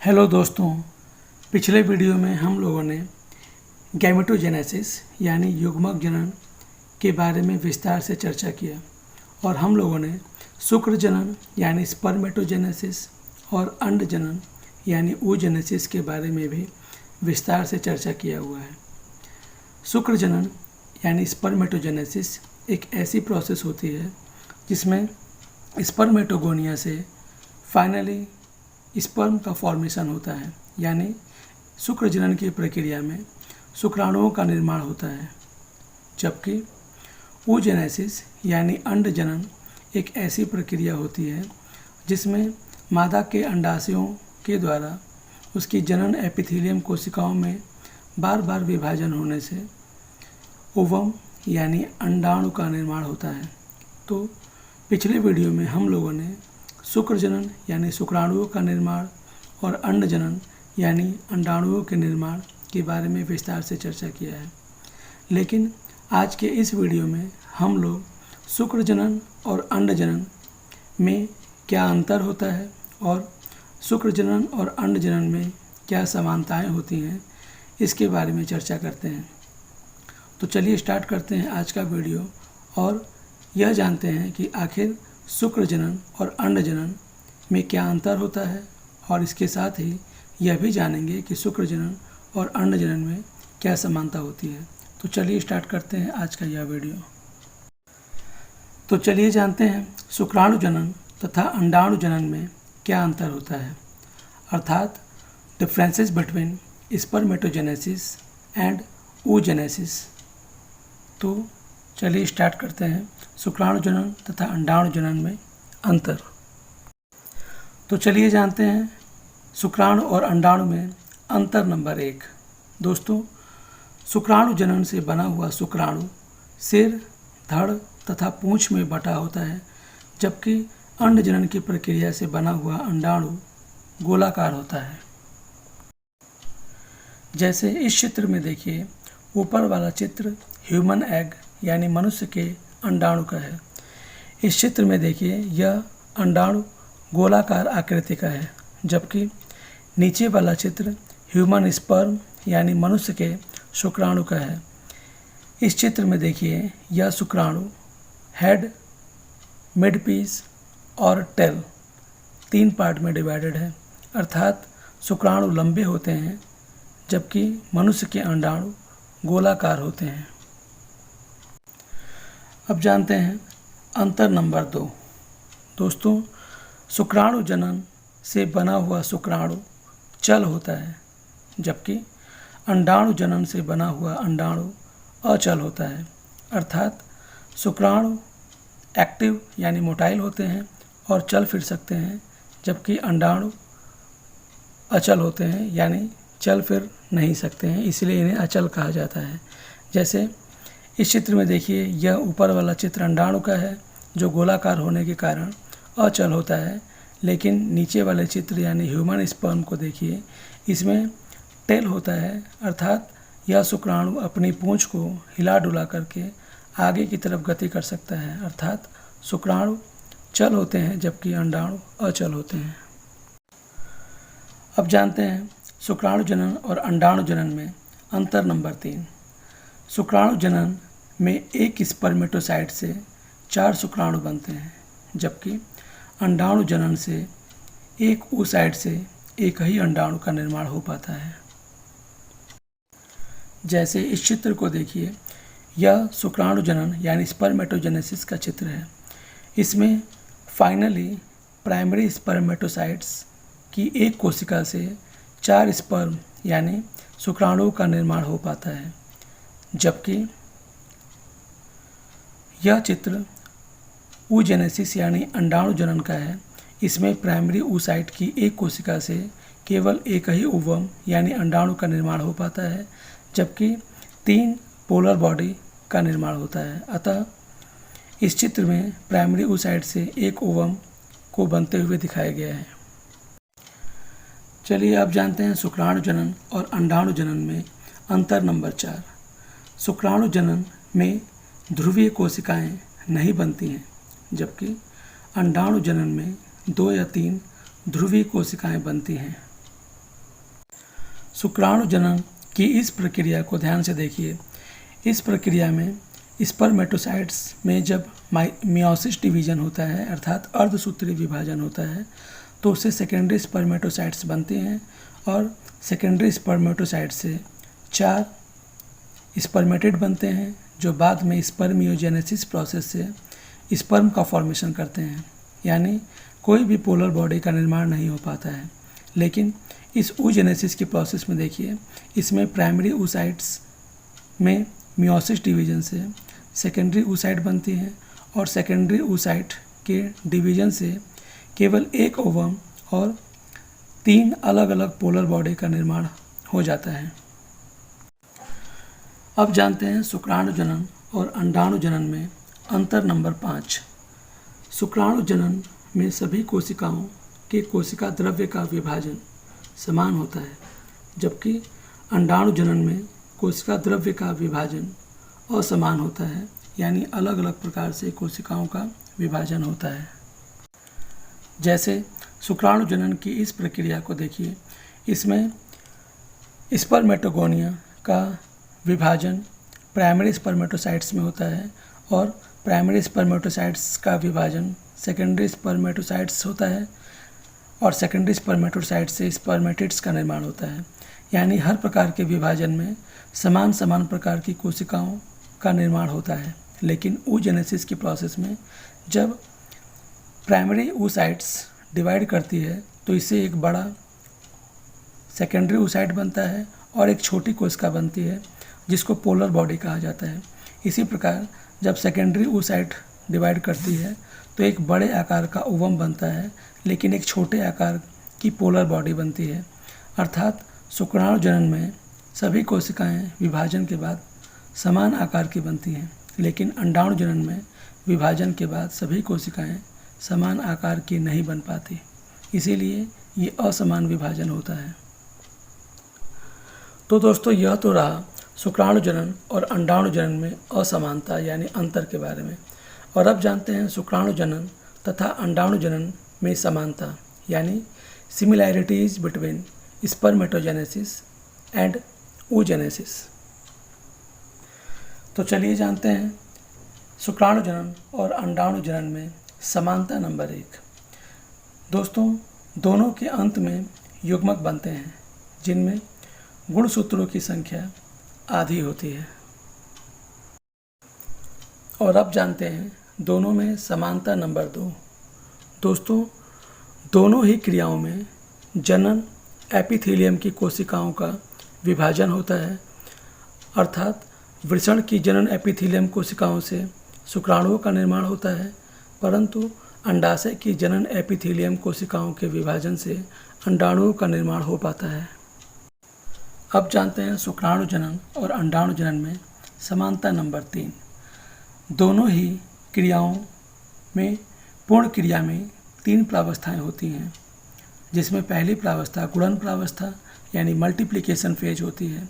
Hello दोस्तों, पिछले video में हम लोगों ने गैमेटोजेनेसिस यानी युग्मक जनन के बारे में विस्तार से चर्चा किया और हम लोगों ने शुक्र जनन यानी स्पर्मेटोजेनेसिस और अंड जनन यानी oogenesis के बारे में भी विस्तार से चर्चा किया हुआ है। शुक्र जनन यानी स्पर्मेटोजेनेसिस एक ऐसी प्रोसेस होती है जिसमें स्पर्मेटोगोनिया से फाइनली स्पर्म का फॉर्मेशन होता है, यानी शुक्र जनन की प्रक्रिया में शुक्राणुओं का निर्माण होता है। जबकि oogenesis यानी अंड जनन एक ऐसी प्रक्रिया होती है जिसमें मादा के अंडाशयों के द्वारा उसकी जनन एपिथेलियम कोशिकाओं में बार बार विभाजन होने से ओवम यानी अंडाणु का निर्माण होता है। तो पिछले वीडियो में हम लोगों ने शुक्र जनन यानी शुक्राणुओं का निर्माण और अंड जनन यानी अंडाणुओं के निर्माण के बारे में विस्तार से चर्चा किया है। लेकिन आज के इस वीडियो में हम लोग शुक्र जनन और अंड जनन में क्या अंतर होता है और शुक्र जनन और अंड जनन में क्या समानताएं होती हैं, इसके बारे में चर्चा करते हैं। तो चलिए स्टार्ट करते हैं आज का वीडियो और यह जानते हैं कि आखिर शुक्र जनन और अंड जनन में क्या अंतर होता है, और इसके साथ ही यह भी जानेंगे कि शुक्र जनन और अंड जनन में क्या समानता होती है। तो चलिए स्टार्ट करते हैं आज का यह वीडियो। तो चलिए जानते हैं शुक्राणु जनन तथा अंडाणु जनन में क्या अंतर होता है, अर्थात differences between spermatogenesis and oogenesis। तो चलिए स्टार्ट करते हैं शुक्राणु जनन तथा अंडाणु जनन में अंतर। तो चलिए जानते हैं शुक्राणु और अंडाणु में अंतर नंबर 1। दोस्तों, शुक्राणु जनन से बना हुआ शुक्राणु सिर, धड़ तथा पूंछ में बटा होता है, जबकि अंड जनन की प्रक्रिया से बना हुआ अंडाणु गोलाकार होता है। जैसे इस चित्र में देखिए, ऊपर वाला चित्र ह्यूमन एग यानी मनुष्य के अंडाणु का है। इस चित्र में देखिए, यह अंडाणु गोलाकार आकृति का है, जबकि नीचे वाला चित्र ह्यूमन स्पर्म यानी मनुष्य के शुक्राणु का है। इस चित्र में देखिए, यह शुक्राणु हेड, मिड पीस और टेल 3 पार्ट में डिवाइडेड है, अर्थात शुक्राणु लंबे होते हैं जबकि मनुष्य के अंडाणु गोलाकार होते हैं। अब जानते हैं अंतर नंबर 2। दोस्तों, शुक्राणु जनन से बना हुआ शुक्राणु चल होता है, जबकि अंडाणु जनन से बना हुआ अंडाणु अचल होता है, अर्थात शुक्राणु एक्टिव यानी मोटाइल होते हैं और चल फिर सकते हैं, जबकि अंडाणु अचल होते हैं यानी चल फिर नहीं सकते हैं, इसलिए इन्हें अचल कहा जाता है। जैसे इस चित्र में देखिए, यह ऊपर वाला चित्र अंडाणु का है जो गोलाकार होने के कारण अचल होता है, लेकिन नीचे वाले चित्र यानी ह्यूमन स्पर्म को देखिए, इसमें टेल होता है, अर्थात यह शुक्राणु अपनी पूंछ को हिला डुला करके आगे की तरफ गति कर सकता है, अर्थात शुक्राणु चल होते हैं जबकि अंडाणु अचल होते हैं। अब जानते हैं शुक्राणु जनन और अंडाणु जनन में अंतर नंबर 3। शुक्राणु जनन में एक स्पर्मेटोसाइट से 4 शुक्राणु बनते हैं, जबकि अंडाणु जनन से एक oocyte से एक ही अंडाणु का निर्माण हो पाता है। जैसे इस चित्र को देखिए, यह शुक्राणु जनन यानी स्पर्मेटोजेनेसिस का चित्र है। इसमें फाइनली प्राइमरी स्पर्मेटोसाइट्स की एक कोशिका से 4 स्पर्म यानी शुक्राणुओं का निर्माण हो पाता है, जबकि यह चित्र oogenesis यानी अंडाणु जनन का है। इसमें प्राइमरी oocyte की एक कोशिका से केवल एक ही ओवम यानी अंडाणु का निर्माण हो पाता है, जबकि 3 पोलर बॉडी का निर्माण होता है। अतः इस चित्र में प्राइमरी oocyte से एक ओवम को बनते हुए दिखाया गया है। चलिए अब जानते हैं शुक्राणु जनन और अंडाणु जनन में अंतर नंबर 4। शुक्राणु जनन में ध्रुवीय कोशिकाएं नहीं बनती हैं, जबकि अंडाणु जनन में 2 या 3 ध्रुवीय कोशिकाएं बनती हैं। शुक्राणु जनन की इस प्रक्रिया को ध्यान से देखिए। इस प्रक्रिया में स्पर्मेटोसाइट्स में जब मियोसिस डिवीजन होता है अर्थात अर्धसूत्रीय विभाजन होता है तो उससे सेकेंडरी स्पर्मेटोसाइट्स बनते हैं और सेकेंडरी स्पर्मेटोसाइट से 4 स्पर्मेटिड बनते हैं जो बाद में स्पर्मियोजेनेसिस प्रोसेस से स्पर्म का फॉर्मेशन करते हैं। यानी कोई भी पोलर बॉडी का निर्माण नहीं हो पाता है। लेकिन इस oogenesis की प्रोसेस में देखिए, इसमें प्राइमरी oocytes में मियोसिस डिवीजन से सेकेंडरी oocyte बनती हैं और सेकेंडरी oocyte के डिवीजन से केवल एक ओवम और 3 अलग अलग पोलर बॉडी का निर्माण हो जाता है। अब जानते हैं शुक्राणु जनन और अंडाणु जनन में अंतर नंबर 5। शुक्राणु जनन में सभी कोशिकाओं के कोशिका द्रव्य का विभाजन समान होता है, जबकि अंडाणु जनन में कोशिका द्रव्य का विभाजन असमान होता है, यानी अलग अलग प्रकार से कोशिकाओं का विभाजन होता है। जैसे शुक्राणु जनन की इस प्रक्रिया को देखिए, इसमें स्पर्मेटोगोनिया का विभाजन प्राइमरी स्पर्मेटोसाइट्स में होता है और प्राइमरी स्पर्मेटोसाइट्स का विभाजन सेकेंडरी स्पर्मेटोसाइट्स होता है और सेकेंडरी स्पर्मेटोसाइट्स से स्पर्मेटिड्स का निर्माण होता है। यानी हर प्रकार के विभाजन में समान समान प्रकार की कोशिकाओं का निर्माण होता है। लेकिन oogenesis की प्रोसेस में जब प्राइमरी oocytes डिवाइड करती है तो इससे एक बड़ा सेकेंडरी oocyte बनता है और एक छोटी कोशिका बनती है जिसको पोलर बॉडी कहा जाता है। इसी प्रकार जब सेकेंडरी oocyte डिवाइड करती है तो एक बड़े आकार का ओवम बनता है, लेकिन एक छोटे आकार की पोलर बॉडी बनती है। अर्थात शुक्राणु जनन में सभी कोशिकाएं विभाजन के बाद समान आकार की बनती हैं, लेकिन अंडाणु जनन में विभाजन के बाद सभी कोशिकाएं समान आकार की नहीं बन पाती, इसीलिए ये असमान विभाजन होता है। तो दोस्तों, यह तो रहा शुक्राणु जनन और अंडाणु जनन में असमानता यानी अंतर के बारे में। और अब जानते हैं शुक्राणु जनन तथा अंडाणु जनन में समानता यानी similarities between spermatogenesis and oogenesis। तो चलिए जानते हैं शुक्राणु जनन और अंडाणु जनन में समानता नंबर 1। दोस्तों, दोनों के अंत में युग्मक बनते हैं जिनमें गुणसूत्रों की संख्या आधी होती है। और अब जानते हैं दोनों में समानता नंबर 2। दोस्तों, दोनों ही क्रियाओं में जनन एपिथेलियम की कोशिकाओं का विभाजन होता है, अर्थात वृषण की जनन एपिथेलियम कोशिकाओं से शुक्राणुओं का निर्माण होता है, परंतु अंडाशय की जनन एपिथेलियम कोशिकाओं के विभाजन से अंडाणुओं का निर्माण हो पाता है। अब जानते हैं शुक्राणु जनन और अंडाणु जनन में समानता नंबर 3। दोनों ही क्रियाओं में पूर्ण क्रिया में 3 प्रावस्थाएं होती हैं, जिसमें पहली प्रावस्था गुणन प्रावस्था यानी मल्टीप्लिकेशन फेज होती है,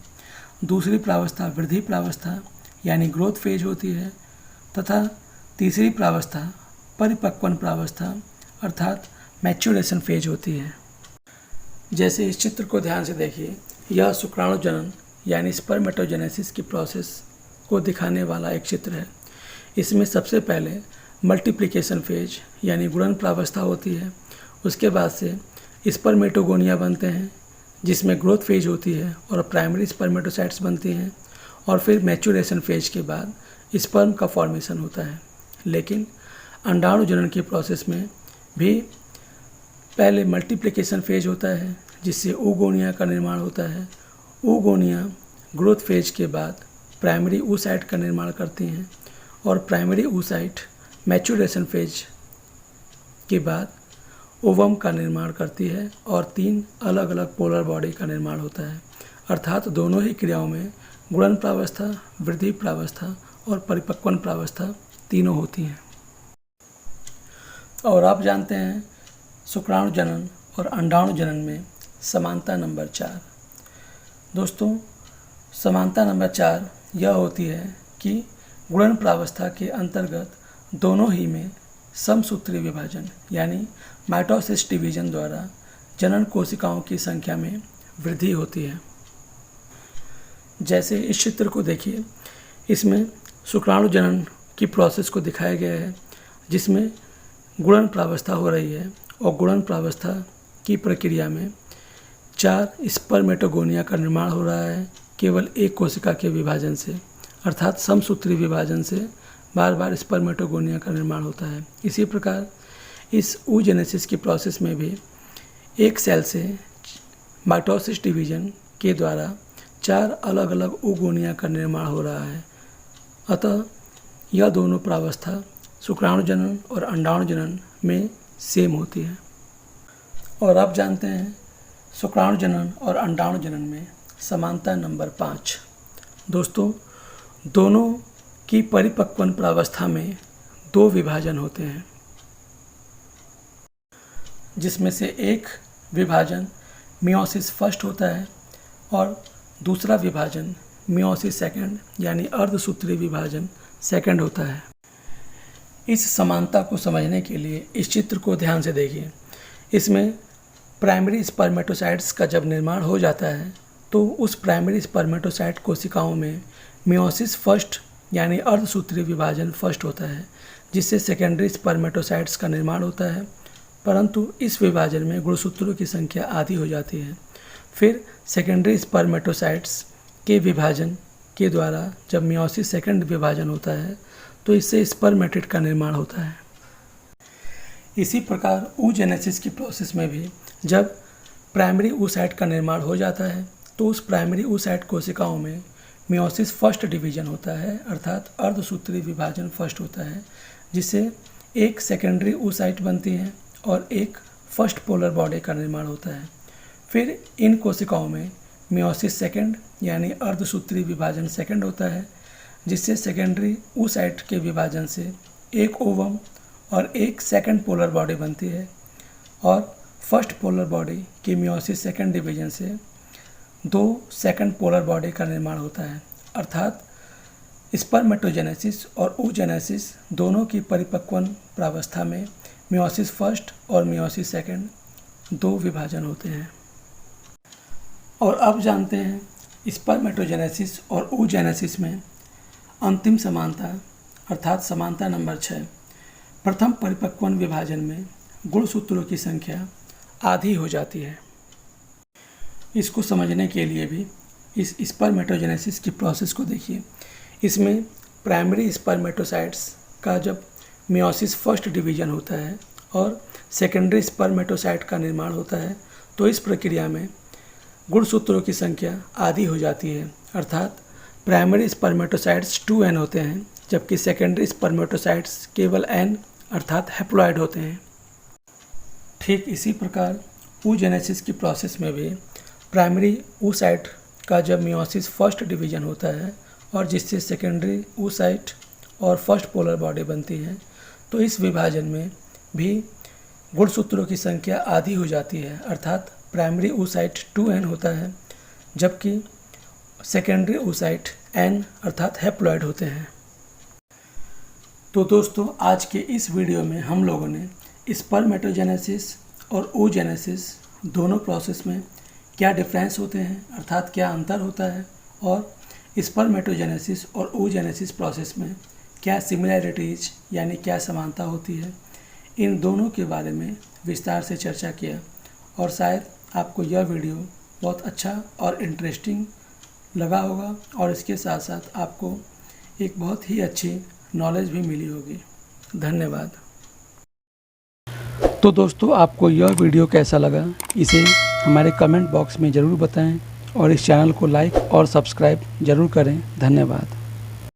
दूसरी प्रावस्था वृद्धि प्रावस्था यानी ग्रोथ फेज होती है तथा तीसरी प्रावस्था परिपक्वन प्रावस्था अर्थात मैच्योरेशन फेज होती है। जैसे इस चित्र को ध्यान से देखिए, यह शुक्राणु जनन यानी स्पर्मेटोजेनेसिस की प्रोसेस को दिखाने वाला एक चित्र है। इसमें सबसे पहले मल्टीप्लिकेशन फेज यानी गुणन प्रावस्था होती है, उसके बाद से स्पर्मेटोगोनिया बनते हैं जिसमें ग्रोथ फेज होती है और प्राइमरी स्पर्मेटोसाइट्स बनती हैं, और फिर मैच्योरेशन फेज के बाद स्पर्म का फॉर्मेशन होता है। लेकिन अंडाणु जनन की प्रोसेस में भी पहले मल्टीप्लिकेशन फेज होता है जिससे oogonia का निर्माण होता है। oogonia ग्रोथ फेज के बाद प्राइमरी oocyte का निर्माण करती हैं और प्राइमरी oocyte मैच्योरेशन फेज के बाद ओवम का निर्माण करती है और 3 अलग अलग पोलर बॉडी का निर्माण होता है। अर्थात दोनों ही क्रियाओं में गुणन प्रावस्था, वृद्धि प्रावस्था और परिपक्वन प्रावस्था तीनों होती हैं। और आप जानते हैं शुक्राणु जनन और अंडाणु जनन में समानता नंबर 4। दोस्तों, समानता नंबर 4 यह होती है कि गुणन प्रावस्था के अंतर्गत दोनों ही में समसूत्री विभाजन यानी माइटोसिस डिवीजन द्वारा जनन कोशिकाओं की संख्या में वृद्धि होती है। जैसे इस चित्र को देखिए, इसमें शुक्राणु जनन की प्रोसेस को दिखाया गया है, जिसमें गुणन प्रावस्था हो रही है और गुणन प्रावस्था की प्रक्रिया में 4 स्पर्मेटोगोनिया का निर्माण हो रहा है केवल एक कोशिका के विभाजन से, अर्थात समसूत्री विभाजन से बार बार स्पर्मेटोगोनिया का निर्माण होता है। इसी प्रकार इस oogenesis की प्रोसेस में भी एक सेल से माइटोसिस डिवीजन के द्वारा 4 अलग अलग oogonia का निर्माण हो रहा है। अतः यह दोनों प्रावस्था शुक्राणु जनन और अंडाणु जनन में सेम होती है। और अब जानते हैं शुक्राणु जनन और अंडाणु जनन में समानता नंबर 5। दोस्तों, दोनों की परिपक्वन प्रावस्था में 2 विभाजन होते हैं, जिसमें से एक विभाजन मियोसिस फर्स्ट होता है और दूसरा विभाजन मियोसिस सेकंड यानी अर्धसूत्री विभाजन सेकंड होता है। इस समानता को समझने के लिए इस चित्र को ध्यान से देखिए। इसमें प्राइमरी स्पर्मेटोसाइट्स का जब निर्माण हो जाता है तो उस प्राइमरी स्पर्मेटोसाइट कोशिकाओं में मियोसिस फर्स्ट यानी अर्धसूत्री विभाजन फर्स्ट होता है, जिससे सेकेंडरी स्पर्मेटोसाइट्स का निर्माण होता है, परंतु इस विभाजन में गुणसूत्रों की संख्या आधी हो जाती है। फिर सेकेंडरी स्पर्मेटोसाइट्स के विभाजन के द्वारा जब मियोसिस सेकंड विभाजन होता है तो इससे स्पर्मेटिड का निर्माण होता है। इसी प्रकार oogenesis की प्रोसेस में भी जब प्राइमरी oocyte का निर्माण हो जाता है तो उस प्राइमरी oocyte कोशिकाओं में मियोसिस फर्स्ट डिवीजन होता है, अर्थात अर्धसूत्री विभाजन फर्स्ट होता है, जिससे एक सेकेंडरी oocyte बनती है और एक फर्स्ट पोलर बॉडी का निर्माण होता है। फिर इन कोशिकाओं में मियोसिस सेकंड यानी अर्धसूत्री विभाजन सेकंड होता है, जिससे सेकेंडरी oocyte के विभाजन से एक ओवम और एक सेकंड पोलर बॉडी बनती है और फर्स्ट पोलर बॉडी के मियोसिस सेकंड डिवीजन से 2 सेकंड पोलर बॉडी का निर्माण होता है। अर्थात स्पर्मेटोजेनेसिस और oogenesis दोनों की परिपक्वन प्रावस्था में मियोसिस फर्स्ट और मियोसिस सेकंड 2 विभाजन होते हैं। और अब जानते हैं स्पर्मेटोजेनेसिस और oogenesis में अंतिम समानता अर्थात समानता नंबर 6। प्रथम परिपक्वन विभाजन में गुणसूत्रों की संख्या आधी हो जाती है। इसको समझने के लिए भी इस स्पर्मेटोजेनेसिस की प्रोसेस को देखिए। इसमें प्राइमरी स्पर्मेटोसाइट्स का जब मियोसिस फर्स्ट डिवीजन होता है और सेकेंडरी स्पर्मेटोसाइट का निर्माण होता है तो इस प्रक्रिया में गुणसूत्रों की संख्या आधी हो जाती है, अर्थात प्राइमरी स्पर्मेटोसाइट्स 2n होते हैं, जबकि सेकेंडरी स्पर्मेटोसाइट्स केवल n अर्थात हैप्लॉइड होते हैं। ठीक इसी प्रकार oogenesis की प्रोसेस में भी प्राइमरी oocyte का जब मियोसिस फर्स्ट डिवीजन होता है और जिससे सेकेंडरी oocyte और फर्स्ट पोलर बॉडी बनती है तो इस विभाजन में भी गुणसूत्रों की संख्या आधी हो जाती है, अर्थात प्राइमरी oocyte 2n होता है, जबकि सेकेंडरी oocyte n अर्थात हैप्लॉइड होते हैं। तो दोस्तों, आज के इस वीडियो में हम लोगों ने स्पर्मेटोजेनेसिस और oogenesis दोनों प्रोसेस में क्या डिफरेंस होते हैं अर्थात क्या अंतर होता है और स्पर्मेटोजेनेसिस और oogenesis प्रोसेस में क्या सिमिलैरिटीज़ यानी क्या समानता होती है, इन दोनों के बारे में विस्तार से चर्चा किया। और शायद आपको यह वीडियो बहुत अच्छा और इंटरेस्टिंग लगा होगा और इसके साथ साथ आपको एक बहुत ही अच्छी नॉलेज भी मिली होगी। धन्यवाद। तो दोस्तों, आपको यह वीडियो कैसा लगा इसे हमारे कमेंट बॉक्स में ज़रूर बताएं और इस चैनल को लाइक और सब्सक्राइब ज़रूर करें। धन्यवाद।